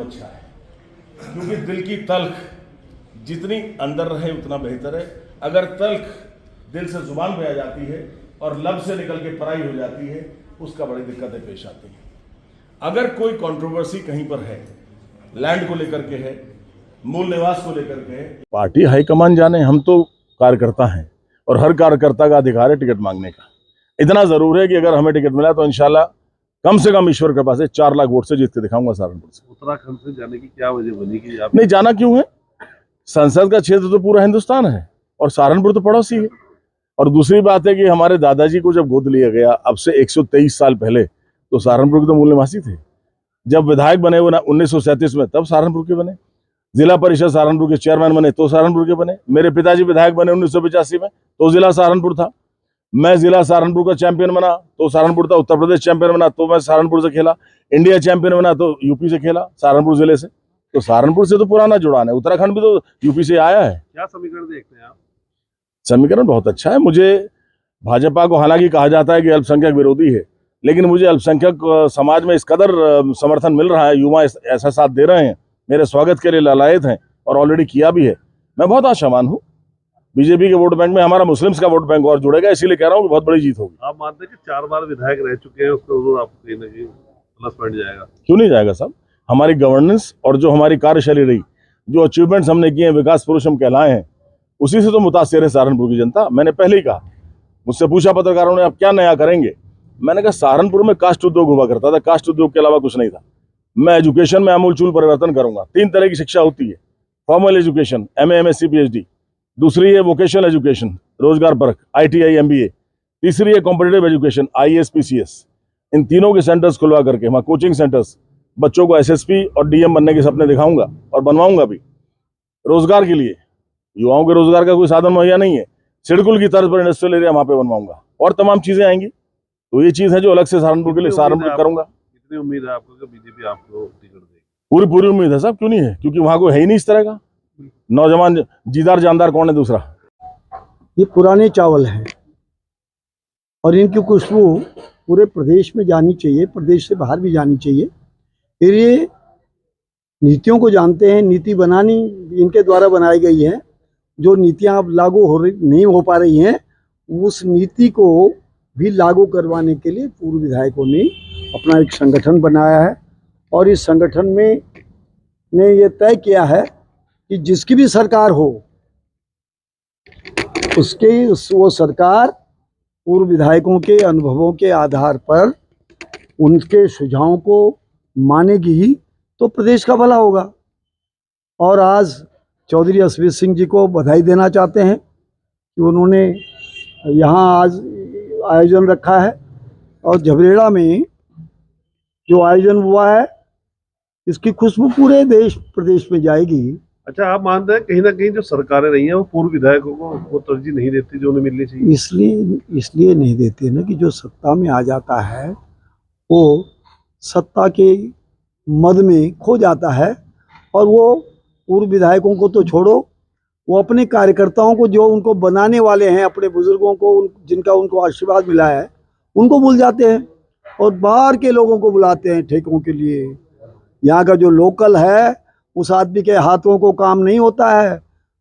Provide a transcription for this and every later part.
अच्छा है, क्योंकि दिल की तल्ख जितनी अंदर रहे उतना बेहतर है। अगर तल्ख दिल से जुबान पे आ जाती है और लब से निकल के पराई हो जाती है, उसका बड़ी दिक्कतें पेश आती हैं। अगर कोई कंट्रोवर्सी कहीं पर है, लैंड को लेकर के है, मूल निवास को लेकर के है, पार्टी हाईकमान जाने, हम तो कार्यकर्ता हैं और हर कार्यकर्ता का अधिकार है टिकट मांगने का। इतना जरूर है कि अगर हमें टिकट मिला तो इंशाल्लाह कम से कम ईश्वर कृपा से 4 लाख वोट से जीत के दिखाऊंगा सहारनपुर से। उत्तराखंड से जाने की क्या वजह बनी कि आप नहीं जाना क्यों है? संसद का क्षेत्र तो पूरा हिंदुस्तान है और सहारनपुर तो पड़ोसी है। और दूसरी बात है कि हमारे दादाजी को जब गोद लिया गया अब से 123 साल पहले, तो सहारनपुर के तो मूल निवासी थे। जब विधायक बने वो 1937 में, तब सहारनपुर के बने। जिला परिषद सहारनपुर के चेयरमैन बने तो सहारनपुर के बने। मेरे पिताजी विधायक बने 1985 में, तो जिला सहारनपुर था। मैं जिला सहारनपुर का चैंपियन बना तो सहारनपुर था। उत्तर प्रदेश चैंपियन बना तो मैं सहारनपुर से खेला। इंडिया चैंपियन बना तो यूपी से खेला, सहारनपुर जिले से। तो सहारनपुर से तो पुराना जुड़ान है। उत्तराखंड भी तो यूपी से आया है। क्या समीकरण देखते हैं आप? समीकरण बहुत अच्छा है। मुझे भाजपा को हालांकि कहा जाता है कि अल्पसंख्यक विरोधी है, लेकिन मुझे अल्पसंख्यक समाज में इस कदर समर्थन मिल रहा है, युवा ऐसा साथ दे रहे हैं, मेरे स्वागत के लिए लालायत हैं और ऑलरेडी किया भी है। मैं बहुत आशावान हूँ। बीजेपी के वोट बैंक में हमारा मुस्लिम्स का वोट बैंक और जुड़ेगा, इसीलिए कह रहा हूँ कि बहुत बड़ी जीत होगी। आप मानते हैं कि 4 बार विधायक रह चुके हैं, उसको जरूर आपको कहीं ना कहीं प्लस पॉइंट जाएगा? क्यों नहीं जाएगा साहब? हमारी गवर्नेंस और जो हमारी कार्यशैली रही, जो अचीवमेंट्स हमने किए हैं, विकास पुरुष हम कहलाए हैं, उसी से तो मुतासिर है सहारनपुर की जनता। मैंने पहले ही कहा, मुझसे पूछा पत्रकारों ने आप क्या नया करेंगे, मैंने कहा सहारनपुर में कास्ट उद्योग हुआ करता था, कास्ट उद्योग के अलावा कुछ नहीं था। मैं एजुकेशन में आमूलचूल परिवर्तन करूंगा। 3 तरह की शिक्षा होती है, formal education MA MSc PhD, दूसरी है वोकेशनल एजुकेशन रोजगार परक ITI MBA, तीसरी है कॉम्पिटिटिव एजुकेशन IAS PCS। इन तीनों के सेंटर्स खुलवा करके वहाँ कोचिंग सेंटर्स, बच्चों को SSP और DM बनने के सपने दिखाऊंगा और बनवाऊंगा भी। रोजगार के लिए युवाओं के रोजगार का कोई साधन मुहैया नहीं है, सिडकुल की तर्ज पर इंडस्ट्रियल एरिया वहाँ पे बनवाऊंगा और तमाम चीजें आएंगी। तो ये चीज है जो अलग से सहारनपुर के लिए सहारनपुर करूंगा। कितनी उम्मीद है आपको कि बीजेपी आपको टिकट देगी? पूरी उम्मीद है साहब, क्यों नहीं है? क्योंकि वहां कोई है ही नहीं इस तरह का नौजवान जीदार जानदार। कौन है दूसरा? ये पुराने चावल हैं और इनकी खुशबू पूरे प्रदेश में जानी चाहिए, प्रदेश से बाहर भी जानी चाहिए। फिर ये नीतियों को जानते हैं, नीति बनानी इनके द्वारा बनाई गई है। जो नीतियां अब लागू नहीं हो पा रही हैं, उस नीति को भी लागू करवाने के लिए पूर्व विधायकों ने अपना एक संगठन बनाया है और इस संगठन में ने ये तय किया है कि जिसकी भी सरकार हो, वो सरकार पूर्व विधायकों के अनुभवों के आधार पर उनके सुझावों को मानेगी तो प्रदेश का भला होगा। और आज चौधरी यशवीर सिंह जी को बधाई देना चाहते हैं कि उन्होंने यहाँ आज आयोजन रखा है और झबरेड़ा में जो आयोजन हुआ है, इसकी खुशबू पूरे देश प्रदेश में जाएगी। अच्छा, आप मानते हैं कहीं ना कहीं जो सरकारें रही हैं वो पूर्व विधायकों को वो तरजीह नहीं देती जो उन्हें मिलनी चाहिए? इसलिए नहीं देते ना कि जो सत्ता में आ जाता है वो सत्ता के मद में खो जाता है और वो पूर्व विधायकों को तो छोड़ो, वो अपने कार्यकर्ताओं को, जो उनको बनाने वाले हैं, अपने बुजुर्गों को, जिनका उनको आशीर्वाद मिला है, उनको भूल जाते हैं और बाहर के लोगों को बुलाते हैं ठेकों के लिए। यहाँ का जो लोकल है उस आदमी के हाथों को काम नहीं होता है,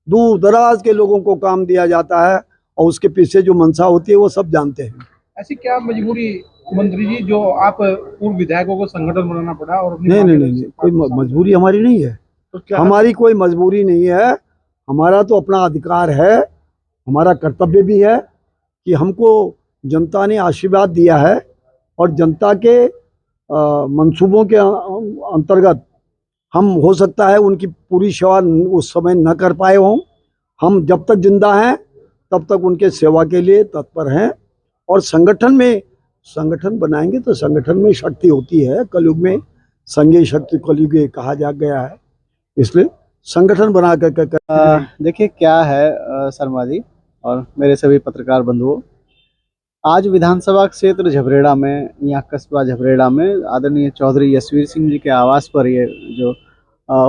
दूर दराज के लोगों को काम दिया जाता है और उसके पीछे जो मंशा होती है वो सब जानते हैं। ऐसी क्या मजबूरी मंत्री जी जो आप पूर्व विधायकों को संगठन बनाना पड़ा? और नहीं, कोई मजबूरी हमारी नहीं है। तो क्या हमारी कोई मजबूरी नहीं है, हमारा तो अपना अधिकार है, हमारा कर्तव्य भी है कि हमको जनता ने आशीर्वाद दिया है और जनता के मंसूबों के अंतर्गत हम हो सकता है उनकी पूरी सेवा उस समय न कर पाए हों। हम जब तक जिंदा हैं तब तक उनके सेवा के लिए तत्पर हैं और संगठन बनाएंगे तो संगठन में शक्ति होती है। कलयुग में संघीय शक्ति कलयुग कहा जा गया है, इसलिए संगठन बना कर देखिए क्या है शर्मा जी और मेरे सभी पत्रकार बंधुओं, आज विधानसभा क्षेत्र झबरेड़ा में, यहाँ कस्बा झबरेड़ा में आदरणीय चौधरी यशवीर सिंह जी के आवास पर ये जो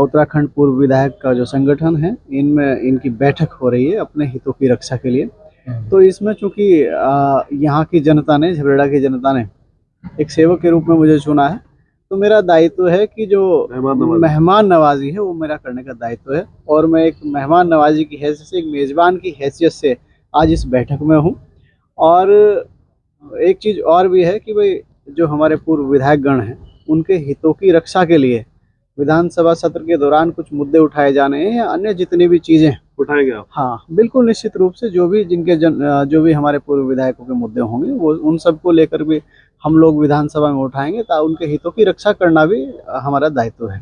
उत्तराखंड पूर्व विधायक का जो संगठन है, इनमें इनकी बैठक हो रही है अपने हितों की रक्षा के लिए। तो इसमें चूंकि यहाँ की जनता ने, झबरेड़ा की जनता ने एक सेवक के रूप में मुझे चुना है, तो मेरा दायित्व है कि जो मेहमान नवाजी मेहमान नवाजी है वो मेरा करने का दायित्व है। और मैं एक मेहमान नवाजी की हैसियत से, एक मेज़बान की हैसियत से आज इस बैठक में हूँ। और एक चीज़ और भी है कि भाई जो हमारे पूर्व विधायकगण हैं उनके हितों की रक्षा के लिए विधानसभा सत्र के दौरान कुछ मुद्दे उठाए जाने हैं या अन्य जितनी भी चीज़ें उठाएंगे आप? हाँ बिल्कुल, निश्चित रूप से जो भी जो भी हमारे पूर्व विधायकों के मुद्दे होंगे वो उन सबको लेकर भी हम लोग विधानसभा में उठाएंगे, ताकि उनके हितों की रक्षा करना भी हमारा दायित्व है।